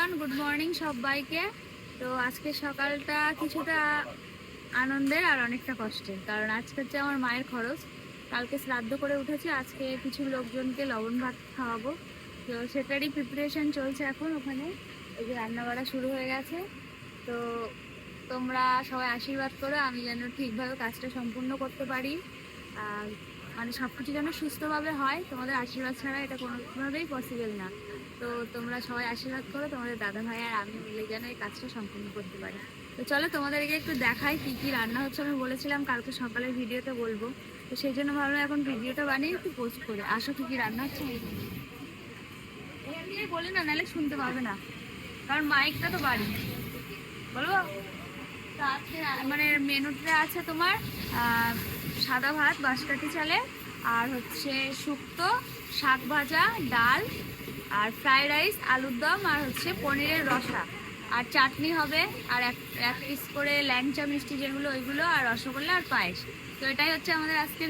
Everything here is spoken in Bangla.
এভরিওয়ান, গুড মর্নিং সবাইকে। তো আজকে সকালটা কিছুটা আনন্দের আর অনেকটা কষ্টের, কারণ আজকে হচ্ছে আমার মায়ের খরচ। কালকে শ্রাদ্ধ করে উঠেছি, আজকে কিছু লোকজনকে লবণ ভাত খাওয়াবো। তো সেটারই প্রিপারেশন চলছে এখন ওখানে। এই যে রান্না বাড়া শুরু হয়ে গেছে। তো তোমরা সবাই আশীর্বাদ করো আমি যেন ঠিকভাবে কাজটা সম্পূর্ণ করতে পারি, আর মানে সবকিছু যেন সুস্থভাবে হয়। তোমাদের আশীর্বাদ ছাড়া এটা কোনোভাবেই পসিবল না। তো তোমরা সবাই আশীর্বাদ করো, তোমাদের দাদা ভাই আর আমি মিলে যেন এই কাজটা সম্পূর্ণ করতে পারি। তো চলো তোমাদেরকে একটু দেখাই কি কি রান্না হচ্ছে। আমি বলেছিলাম কালকে সকালের ভিডিওতে বলবো, তো সেই জন্য ভাবলাম এখন ভিডিওটা বানিয়ে একটু পোস্ট করে আসো কি কি রান্না হচ্ছে। এখান দিয়ে বলি না, নাহলে শুনতে পাবে না, কারণ মাইকটা তো বাড়ি। বলবো তো আজকে মানে মেনুতে আছে তোমার সাদা ভাত বাঁশকাঠি চালে, আর হচ্ছে শুক্তো, শাক ভাজা, ডাল, আর ফ্রাইড রাইস, আলুর দম, আর হচ্ছে পনিরের রসা, আর চাটনি হবে, আর এক এক পিস করে ল্যাংচা মিষ্টি যেগুলো ওইগুলো, আর রসগোল্লা আর পায়েস। তো এটাই হচ্ছে আমাদের আজকে।